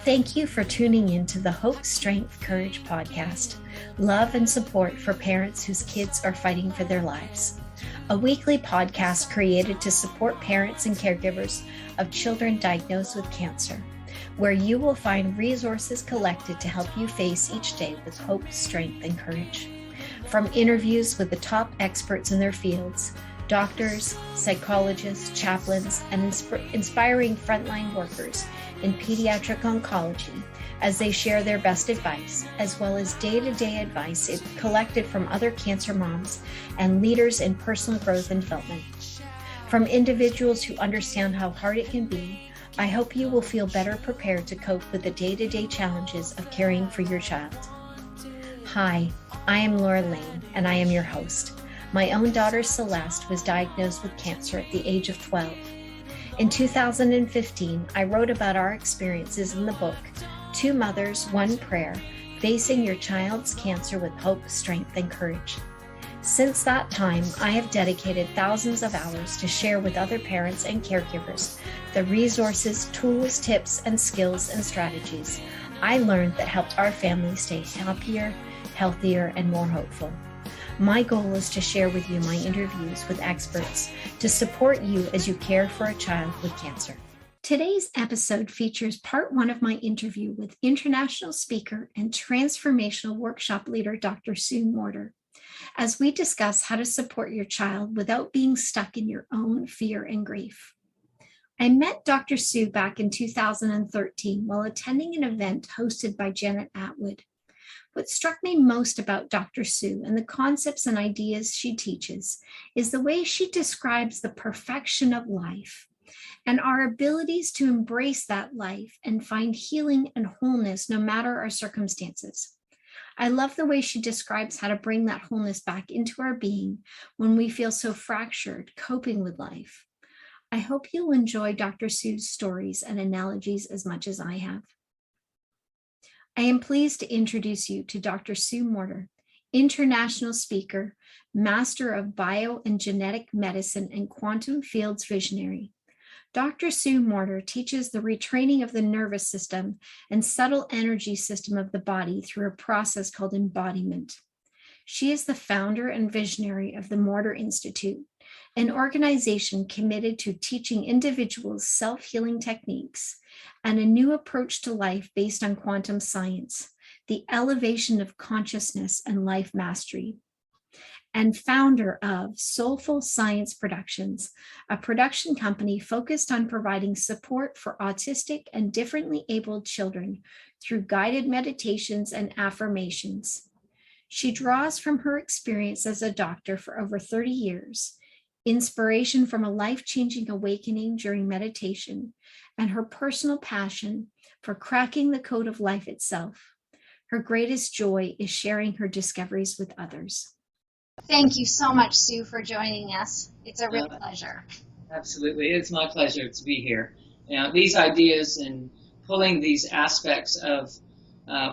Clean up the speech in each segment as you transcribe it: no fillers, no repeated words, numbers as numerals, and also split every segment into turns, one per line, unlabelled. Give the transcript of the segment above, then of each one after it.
Thank you for tuning in to the Hope.Strength.Courage podcast, love and support for parents whose kids are fighting for their lives. A weekly podcast created to support parents and caregivers of children diagnosed with cancer, where you will find resources collected to help you face each day with hope, strength, and courage. From interviews with the top experts in their fields, doctors, psychologists, chaplains, and inspiring frontline workers in pediatric oncology as they share their best advice, as well as day-to-day advice collected from other cancer moms and leaders in personal growth and development. From individuals who understand how hard it can be, I hope you will feel better prepared to cope with the day-to-day challenges of caring for your child. Hi, I am Laura Lane, and I am your host. My own daughter Celeste was diagnosed with cancer at the age of 12. In 2015, I wrote about our experiences in the book, Two Mothers, One Prayer, Facing Your Child's Cancer with Hope, Strength, and Courage. Since that time, I have dedicated thousands of hours to share with other parents and caregivers the resources, tools, tips, and skills and strategies I learned that helped our family stay happier, healthier, and more hopeful. My goal is to share with you my interviews with experts to support you as you care for a child with cancer. Today's episode features part one of my interview with international speaker and transformational workshop leader, Dr. Sue Morter, as we discuss how to support your child without being stuck in your own fear and grief. I met Dr. Sue back in 2013 while attending an event hosted by Janet Attwood. What struck me most about Dr. Sue and the concepts and ideas she teaches is the way she describes the perfection of life and our abilities to embrace that life and find healing and wholeness no matter our circumstances. I love the way she describes how to bring that wholeness back into our being when we feel so fractured, coping with life. I hope you'll enjoy Dr. Sue's stories and analogies as much as I have. I am pleased to introduce you to Dr. Sue Morter, international speaker, master of bio and genetic medicine and quantum fields visionary. Dr. Sue Morter teaches the retraining of the nervous system and subtle energy system of the body through a process called embodiment. She is the founder and visionary of the Morter Institute, an organization committed to teaching individuals self-healing techniques and a new approach to life based on quantum science, the elevation of consciousness and life mastery, and founder of Soulful Science Productions, a production company focused on providing support for autistic and differently abled children through guided meditations and affirmations. She draws from her experience as a doctor for over 30 years, inspiration from a life-changing awakening during meditation, and her personal passion for cracking the code of life itself. Her greatest joy is sharing her discoveries with others. Thank you so much, Sue, for joining us. It's a real pleasure.
Absolutely. It's my pleasure to be here. These ideas and pulling these aspects of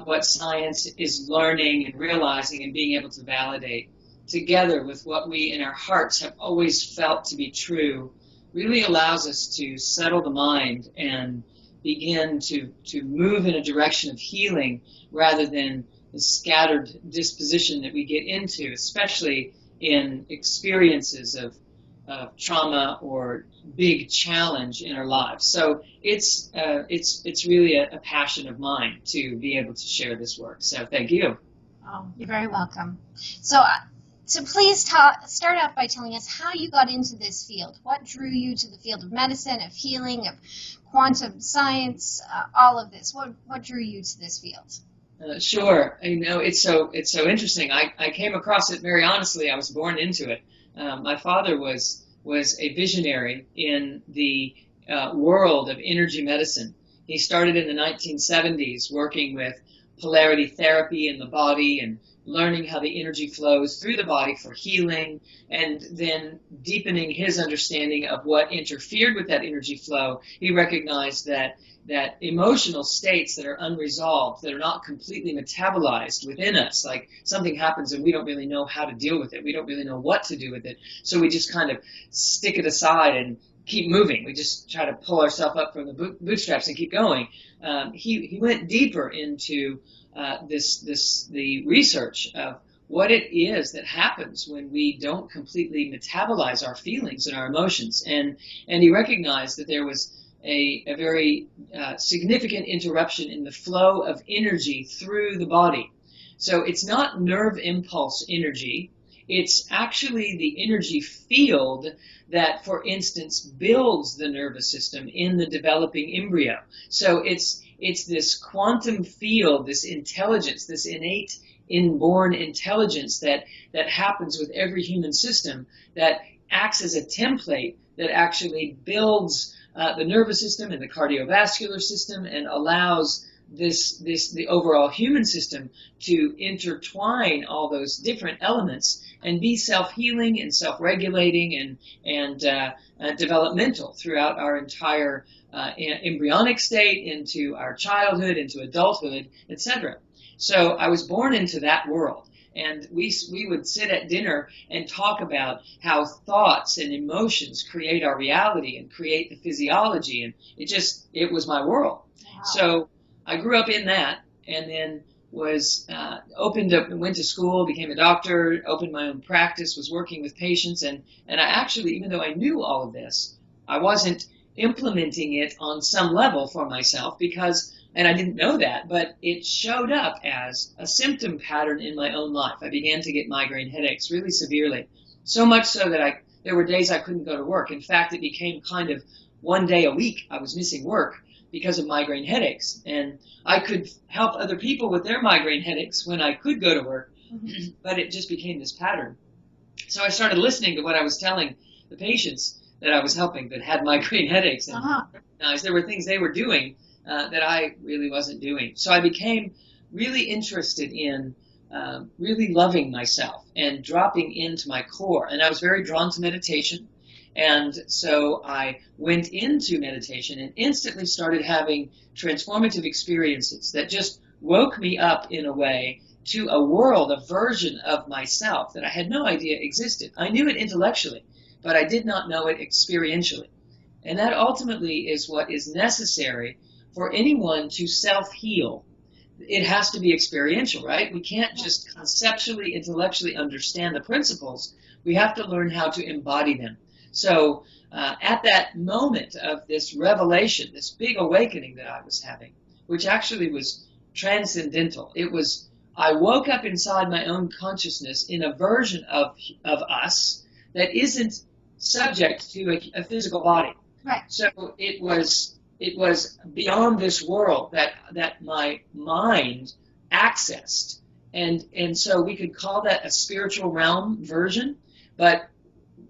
what science is learning and realizing and being able to validate together with what we in our hearts have always felt to be true really allows us to settle the mind and begin to move in a direction of healing rather than the scattered disposition that we get into, especially in experiences of trauma or big challenge in our lives. So it's really a passion of mine to be able to share this work. So thank you.
Oh, you're very welcome. So please start out by telling us how you got into this field. What drew you to the field of medicine, of healing, of quantum science, all of this? What drew you to this field?
Sure. It's so interesting. I came across it very honestly. I was born into it. My father was a visionary in the world of energy medicine. He started in the 1970s working with polarity therapy in the body and learning how the energy flows through the body for healing, and then deepening his understanding of what interfered with that energy flow. He recognized that emotional states that are unresolved, that are not completely metabolized within us, like something happens and we don't really know how to deal with it. We don't really know what to do with it. So we just kind of stick it aside and keep moving. We just try to pull ourselves up from the bootstraps and keep going. He went deeper into the research of what it is that happens when we don't completely metabolize our feelings and our emotions. And he recognized that there was a very significant interruption in the flow of energy through the body. So it's not nerve impulse energy. It's actually the energy field that, for instance, builds the nervous system in the developing embryo. So it's this quantum field, this intelligence, this innate inborn intelligence that happens with every human system that acts as a template that actually builds the nervous system and the cardiovascular system and allows the overall human system to intertwine all those different elements and be self-healing and self-regulating and developmental throughout our entire embryonic state, into our childhood, into adulthood, etc. So I was born into that world, and we would sit at dinner and talk about how thoughts and emotions create our reality and create the physiology, and it was my world. Wow. So I grew up in that, and then was went to school, became a doctor, opened my own practice, was working with patients, and I actually, even though I knew all of this, I wasn't implementing it on some level for myself and I didn't know that, but it showed up as a symptom pattern in my own life. I began to get migraine headaches really severely, so much so that there were days I couldn't go to work. In fact, it became kind of one day a week I was missing work because of migraine headaches. And I could help other people with their migraine headaches when I could go to work, but it just became this pattern. So I started listening to what I was telling the patients that I was helping that had migraine headaches, and recognized there were things they were doing that I really wasn't doing. So I became really interested in really loving myself and dropping into my core. And I was very drawn to meditation. And so I went into meditation and instantly started having transformative experiences that just woke me up in a way to a world, a version of myself that I had no idea existed. I knew it intellectually, but I did not know it experientially. And that ultimately is what is necessary for anyone to self-heal. It has to be experiential, right? We can't just conceptually, intellectually understand the principles. We have to learn how to embody them. So at that moment of this revelation, this big awakening that I was having, which actually was transcendental, I woke up inside my own consciousness in a version of us that isn't subject to a physical body.
Right.
So it was beyond this world that my mind accessed, and so we could call that a spiritual realm version, but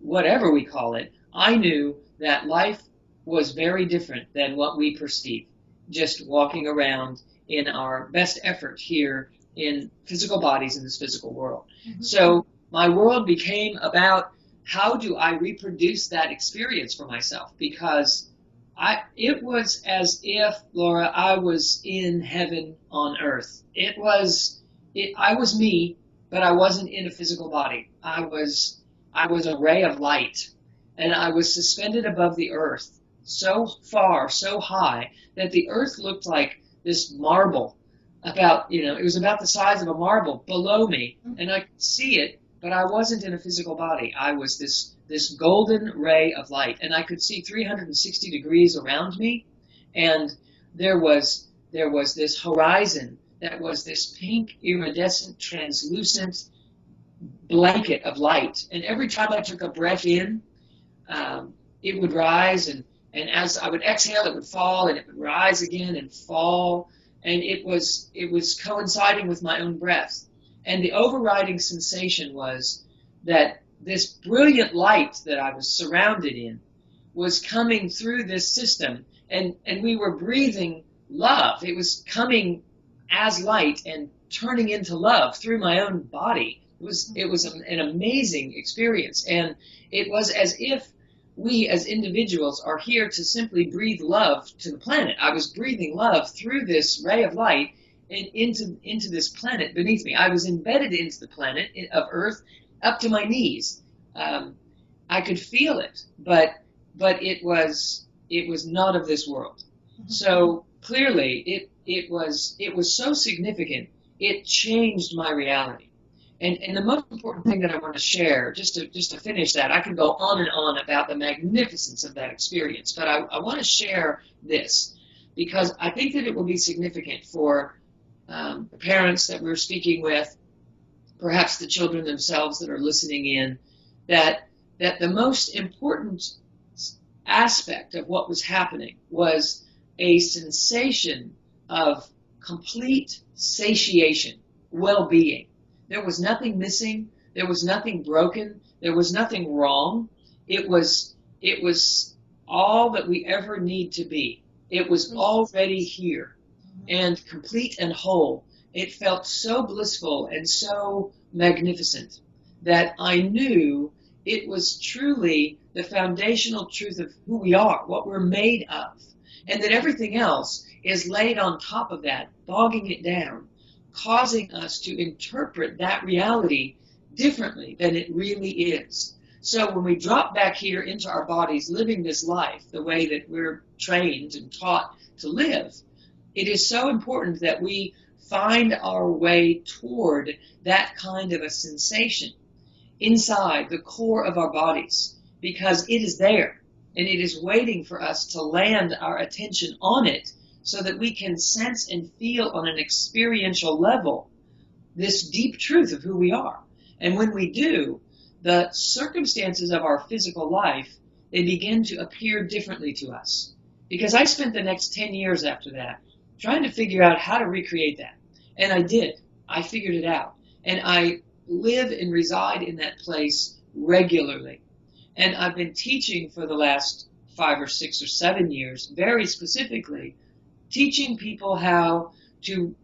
whatever we call it, I knew that life was very different than what we perceive, just walking around in our best effort here in physical bodies in this physical world. So my world became about how do I reproduce that experience for myself, because it was as if, Laura, I was in heaven on earth. I was me, but I wasn't in a physical body. I was a ray of light, and I was suspended above the earth so far, so high, that the earth looked like this marble it was about the size of a marble below me, and I could see it, but I wasn't in a physical body. I was this golden ray of light, and I could see 360 degrees around me, and there was this horizon that was this pink, iridescent, translucent blanket of light. And every time I took a breath in, it would rise, and as I would exhale, it would fall, and it would rise again and fall, and it was coinciding with my own breath. And the overriding sensation was that this brilliant light that I was surrounded in was coming through this system, and we were breathing love. It was coming as light and turning into love through my own body. It was an amazing experience, and it was as if we as individuals are here to simply breathe love to the planet. I was breathing love through this ray of light and into this planet beneath me. I was embedded into the planet of Earth up to my knees. I could feel it, but but it was not of this world. So clearly it was so significant, it changed my reality. And the most important thing that I want to share, just to finish that, I can go on and on about the magnificence of that experience, but I want to share this because I think that it will be significant for the parents that we're speaking with, perhaps the children themselves that are listening in, that the most important aspect of what was happening was a sensation of complete satiation, well-being. There was nothing missing. There was nothing broken. There was nothing wrong. It was all that we ever need to be. It was already here and complete and whole. It felt so blissful and so magnificent that I knew it was truly the foundational truth of who we are, what we're made of, and that everything else is laid on top of that, bogging it down, causing us to interpret that reality differently than it really is. So when we drop back here into our bodies, living this life the way that we're trained and taught to live, it is so important that we find our way toward that kind of a sensation inside the core of our bodies, because it is there and it is waiting for us to land our attention on it so that we can sense and feel on an experiential level this deep truth of who we are. And when we do, the circumstances of our physical life, they begin to appear differently to us. Because I spent the next 10 years after that trying to figure out how to recreate that. And I did. I figured it out. And I live and reside in that place regularly. And I've been teaching for the last 5 or 6 or 7 years, very specifically, teaching people how to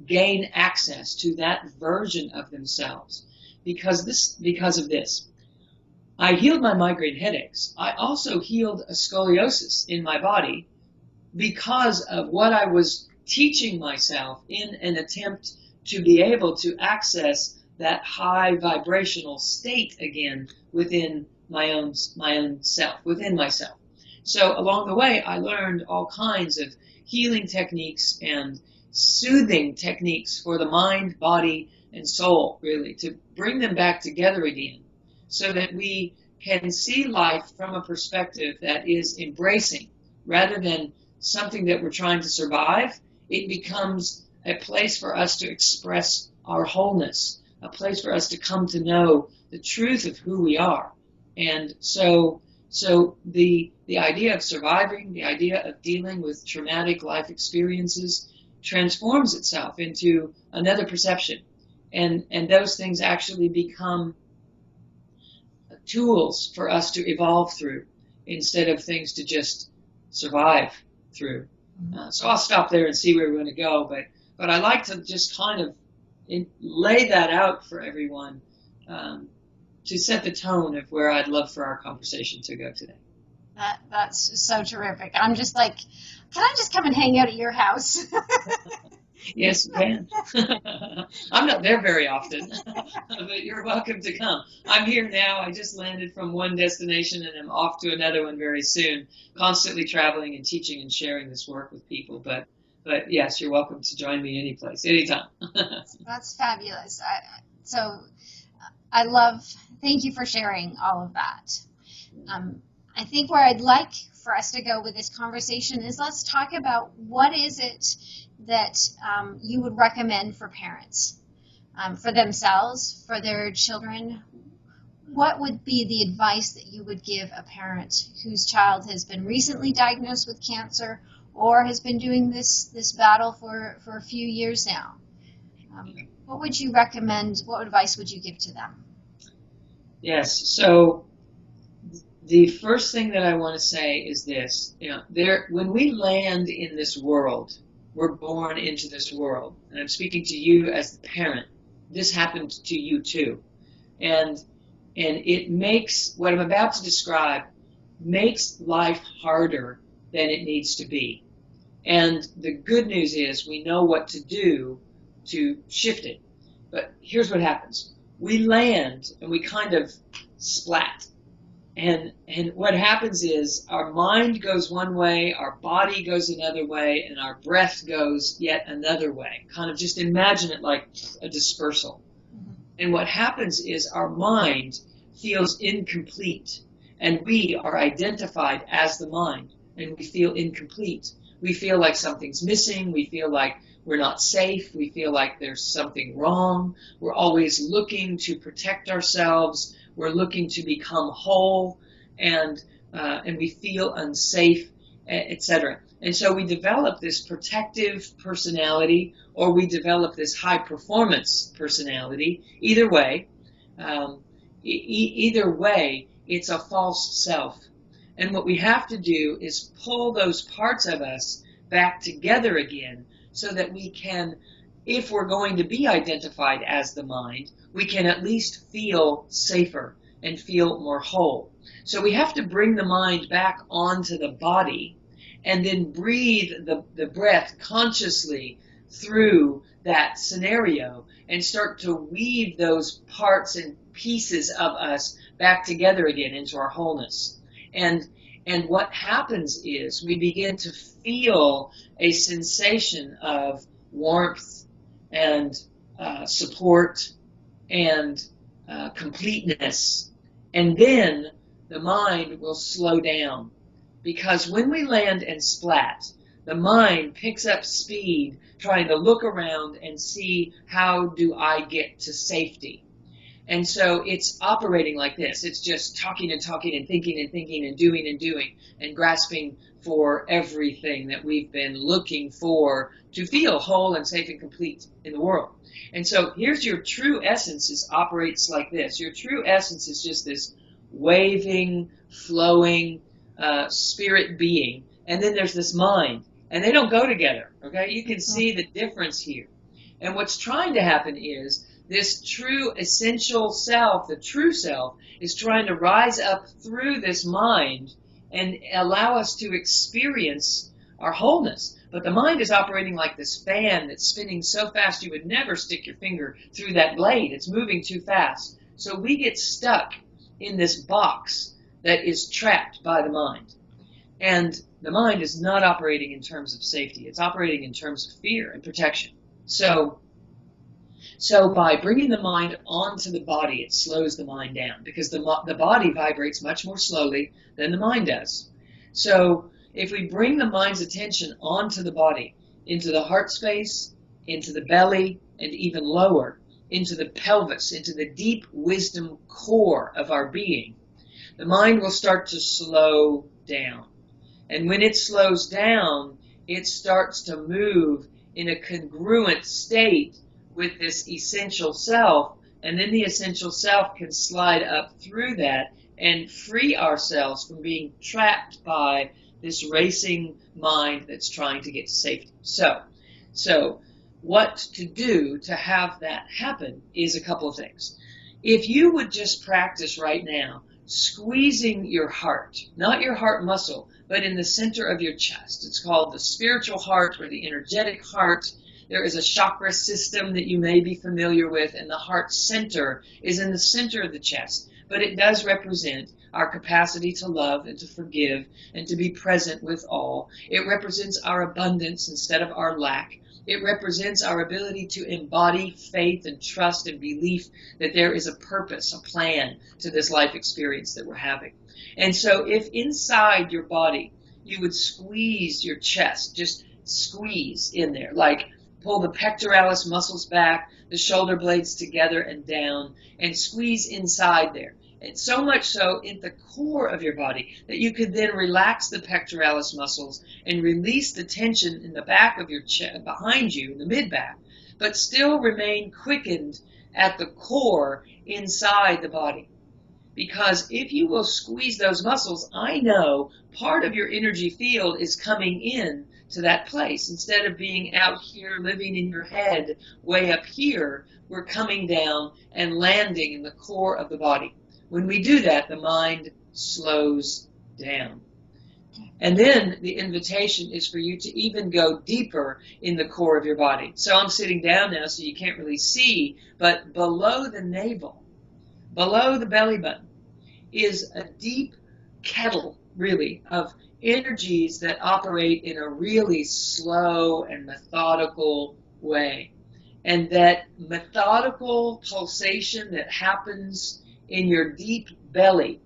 gain access to that version of themselves. Because of this. I healed my migraine headaches. I also healed a scoliosis in my body because of what I was teaching myself in an attempt to be able to access that high vibrational state again within my own self, within myself. So along the way, I learned all kinds of healing techniques and soothing techniques for the mind, body, and soul, really, to bring them back together again so that we can see life from a perspective that is embracing rather than something that we're trying to survive. It becomes a place for us to express our wholeness, a place for us to come to know the truth of who we are. And so the idea of surviving, the idea of dealing with traumatic life experiences transforms itself into another perception. And those things actually become tools for us to evolve through instead of things to just survive through. So I'll stop there and see where we're going to go. But I like to just kind of lay that out for everyone to set the tone of where I'd love for our conversation to go today.
That's so terrific. I'm just like, can I just come and hang out at your house?
Yes, you can. I'm not there very often, but you're welcome to come. I'm here now. I just landed from one destination and I'm off to another one very soon, constantly traveling and teaching and sharing this work with people. But yes, you're welcome to join me any place, anytime.
That's fabulous. Thank you for sharing all of that. I think where I'd like for us to go with this conversation is let's talk about what is it that you would recommend for parents, for themselves, for their children. What would be the advice that you would give a parent whose child has been recently diagnosed with cancer or has been doing this battle for a few years now? What would you recommend? What advice would you give to them?
Yes, so the first thing that I want to say is this. When we land in this world, we're born into this world. And I'm speaking to you as the parent. This happened to you too. And it makes, what I'm about to describe, makes life harder than it needs to be. And the good news is we know what to do to shift it. But here's what happens. We land and we kind of splat. And what happens is our mind goes one way, our body goes another way, and our breath goes yet another way. Kind of just imagine it like a dispersal. And what happens is our mind feels incomplete, and we are identified as the mind, and we feel incomplete. We feel like something's missing. We feel like we're not safe. We feel like there's something wrong. We're always looking to protect ourselves. We're looking to become whole, and we feel unsafe, etc. And so we develop this protective personality, or we develop this high performance personality. Either way, it's a false self. And what we have to do is pull those parts of us back together again, so that we can, if we're going to be identified as the mind, we can at least feel safer and feel more whole. So we have to bring the mind back onto the body, and then breathe the breath consciously through that scenario, and start to weave those parts and pieces of us back together again into our wholeness. And what happens is we begin to feel a sensation of warmth and support and completeness. And then the mind will slow down. Because when we land and splat, the mind picks up speed, trying to look around and see, how do I get to safety? And so it's operating like this. It's just talking and talking and thinking and doing and grasping for everything that we've been looking for to feel whole and safe and complete in the world. And so here's your true essence, operates like this. Your true essence is just this waving, flowing spirit being. And then there's this mind. And they don't go together, okay? You can see the difference here. And what's trying to happen is this true essential self, the true self, is trying to rise up through this mind and allow us to experience our wholeness. But the mind is operating like this fan that's spinning so fast you would never stick your finger through that blade. It's moving too fast. So we get stuck in this box that is trapped by the mind. And the mind is not operating in terms of safety. It's operating in terms of fear and protection. So by bringing the mind onto the body, it slows the mind down, because the body vibrates much more slowly than the mind does. So if we bring the mind's attention onto the body, into the heart space, into the belly, and even lower, into the pelvis, into the deep wisdom core of our being, the mind will start to slow down. And when it slows down, it starts to move in a congruent state with this essential self, and then the essential self can slide up through that and free ourselves from being trapped by this racing mind that's trying to get to safety. So what to do to have that happen is a couple of things. If you would just practice right now squeezing your heart, not your heart muscle, but in the center of your chest. It's called the spiritual heart, or the energetic heart. There is a chakra system that you may be familiar with, and the heart center is in the center of the chest. But it does represent our capacity to love and to forgive and to be present with all. It represents our abundance instead of our lack. It represents our ability to embody faith and trust and belief that there is a purpose, a plan to this life experience that we're having. And so if inside your body you would squeeze your chest, just squeeze in there, like pull the pectoralis muscles back, the shoulder blades together and down, and squeeze inside there. And so much so in the core of your body that you could then relax the pectoralis muscles and release the tension in the back of your chest, behind you, in the mid-back, but still remain quickened at the core inside the body. Because if you will squeeze those muscles, I know part of your energy field is coming in to that place. Instead of being out here living in your head way up here, we're coming down and landing in the core of the body. When we do that, the mind slows down. And then the invitation is for you to even go deeper in the core of your body. So I'm sitting down now so you can't really see, but below the navel, below the belly button, is a deep kettle, really, of energies that operate in a really slow and methodical way. And that methodical pulsation that happens in your deep belly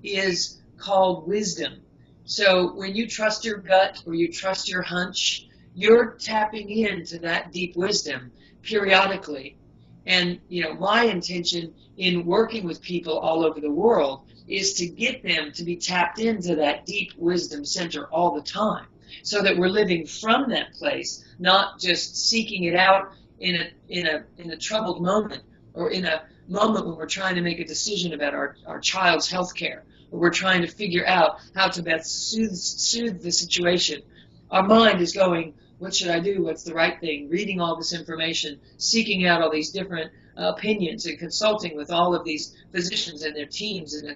is called wisdom. So when you trust your gut or you trust your hunch, you're tapping into that deep wisdom periodically. And, my intention in working with people all over the world is to get them to be tapped into that deep wisdom center all the time, so that we're living from that place, not just seeking it out in a troubled moment, or in a moment when we're trying to make a decision about our child's health care, or we're trying to figure out how to best soothe the situation. Our mind is going, what should I do? What's the right thing? Reading all this information, seeking out all these different opinions, and consulting with all of these physicians and their teams, and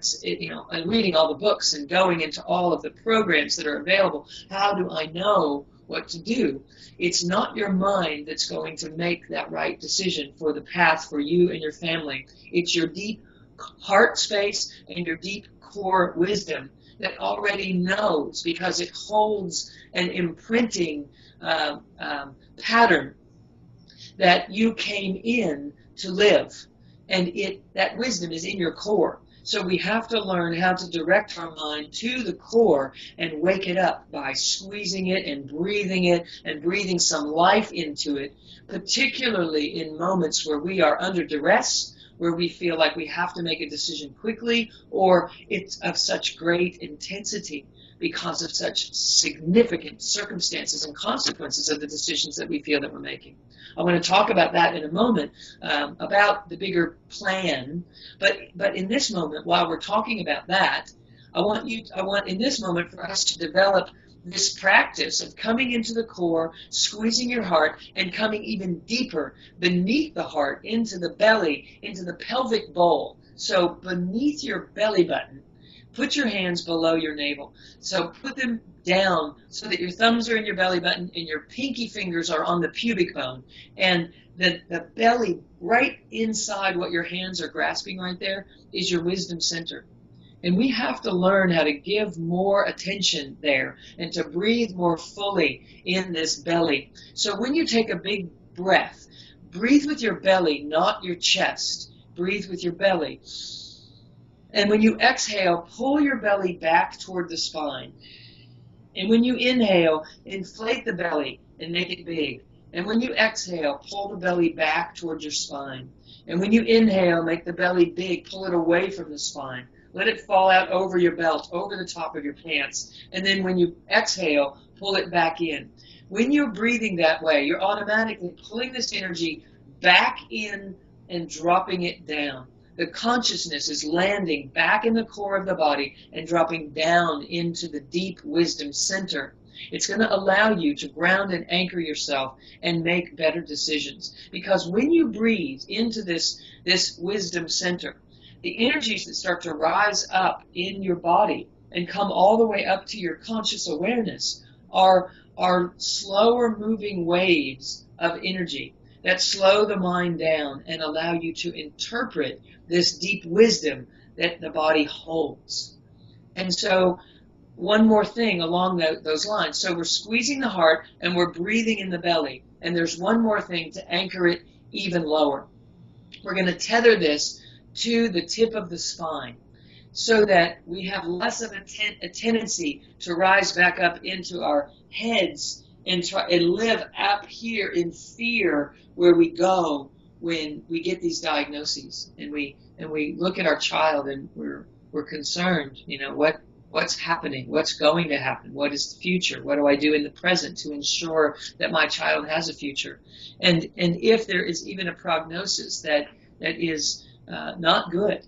and reading all the books and going into all of the programs that are available. How do I know what to do? It's not your mind that's going to make that right decision for the path for you and your family. It's your deep heart space and your deep core wisdom that already knows, because it holds an imprinting pattern that you came in to live, and that wisdom is in your core. So we have to learn how to direct our mind to the core and wake it up by squeezing it and breathing some life into it, particularly in moments where we are under duress, where we feel like we have to make a decision quickly, or it's of such great intensity because of such significant circumstances and consequences of the decisions that we feel that we're making. I want to talk about that in a moment, about the bigger plan. But in this moment, while we're talking about that, I want in this moment for us to develop this practice of coming into the core, squeezing your heart, and coming even deeper beneath the heart, into the belly, into the pelvic bowl. So beneath your belly button, put your hands below your navel. So put them down so that your thumbs are in your belly button and your pinky fingers are on the pubic bone. And the belly, right inside what your hands are grasping right there, is your wisdom center. And we have to learn how to give more attention there and to breathe more fully in this belly. So when you take a big breath, breathe with your belly, not your chest. Breathe with your belly. And when you exhale, pull your belly back toward the spine. And when you inhale, inflate the belly and make it big. And when you exhale, pull the belly back toward your spine. And when you inhale, make the belly big, pull it away from the spine. Let it fall out over your belt, over the top of your pants. And then when you exhale, pull it back in. When you're breathing that way, you're automatically pulling this energy back in and dropping it down. The consciousness is landing back in the core of the body and dropping down into the deep wisdom center. It's going to allow you to ground and anchor yourself and make better decisions. Because when you breathe into this wisdom center, the energies that start to rise up in your body and come all the way up to your conscious awareness are slower moving waves of energy that slow the mind down and allow you to interpret this deep wisdom that the body holds. And so one more thing along those lines. So we're squeezing the heart and we're breathing in the belly. And there's one more thing to anchor it even lower. We're going to tether this to the tip of the spine so that we have less of a tendency to rise back up into our heads and live up here in fear, where we go when we get these diagnoses and we look at our child and we're concerned. What's happening? What's going to happen? What is the future? What do I do in the present to ensure that my child has a future? And if there is even a prognosis that is not good,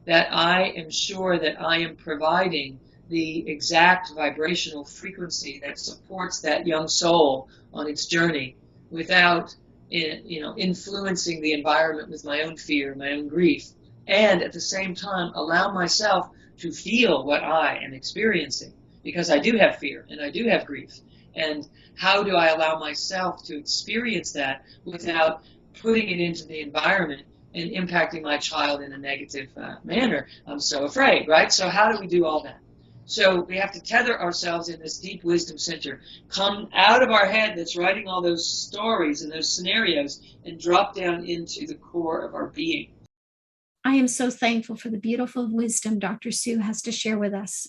that I am sure that I am providing the exact vibrational frequency that supports that young soul on its journey without influencing the environment with my own fear, my own grief, and at the same time allow myself to feel what I am experiencing, because I do have fear and I do have grief. And how do I allow myself to experience that without putting it into the environment and impacting my child in a negative manner. I'm so afraid, right? So how do we do all that? So we have to tether ourselves in this deep wisdom center, come out of our head that's writing all those stories and those scenarios, and drop down into the core of our being.
I am so thankful for the beautiful wisdom Dr. Sue has to share with us.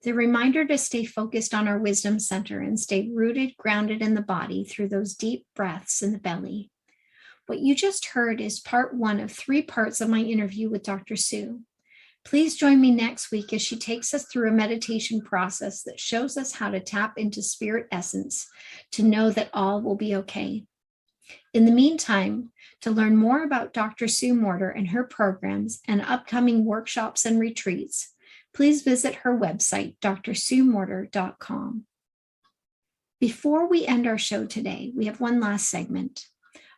The reminder to stay focused on our wisdom center and stay rooted, grounded in the body through those deep breaths in the belly. What you just heard is part 1 of 3 parts of my interview with Dr. Sue. Please join me next week as she takes us through a meditation process that shows us how to tap into spirit essence to know that all will be okay. In the meantime, to learn more about Dr. Sue Morter and her programs and upcoming workshops and retreats, please visit her website, drsuemorter.com. Before we end our show today, we have one last segment.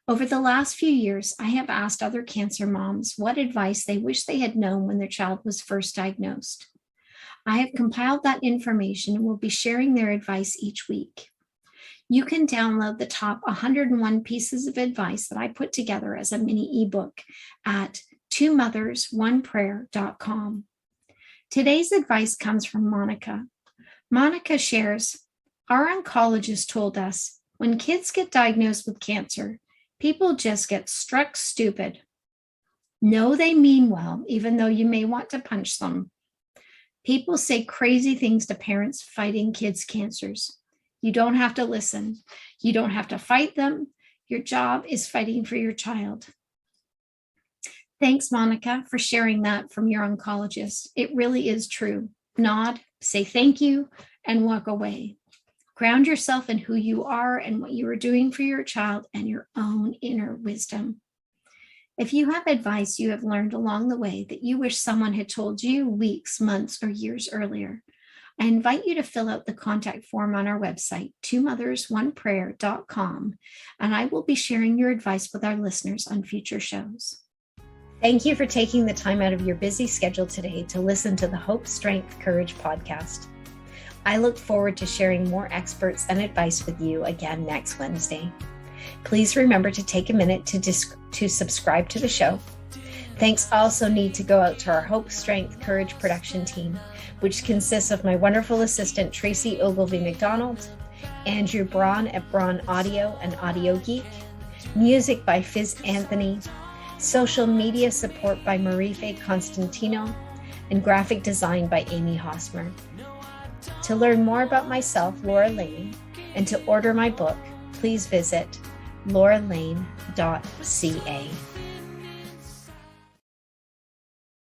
Over the last few years, I have asked other cancer moms what advice they wish they had known when their child was first diagnosed. I have compiled that information and will be sharing their advice each week. You can download the top 101 pieces of advice that I put together as a mini ebook at twomothers1prayer.com. Today's advice comes from Monica. Monica shares, our oncologist told us when kids get diagnosed with cancer, people just get struck stupid. No, they mean well, even though you may want to punch them. People say crazy things to parents fighting kids' cancers. You don't have to listen. You don't have to fight them. Your job is fighting for your child. Thanks, Monica, for sharing that from your oncologist. It really is true. Nod, say thank you, and walk away. Ground yourself in who you are and what you are doing for your child and your own inner wisdom. If you have advice you have learned along the way that you wish someone had told you weeks, months, or years earlier, I invite you to fill out the contact form on our website, twomothers1prayer.com, and I will be sharing your advice with our listeners on future shows. Thank you for taking the time out of your busy schedule today to listen to the Hope, Strength, Courage podcast. I look forward to sharing more experts and advice with you again next Wednesday. Please remember to take a minute to subscribe to the show. Thanks also need to go out to our Hope, Strength, Courage production team, which consists of my wonderful assistant, Tracy Ogilvie McDonald, Andrew Braun at Braun Audio and Audio Geek, music by Fizz Anthony, social media support by Marife Constantino, and graphic design by Amy Hosmer. To learn more about myself, Laura Lane, and to order my book, please visit lauralane.ca.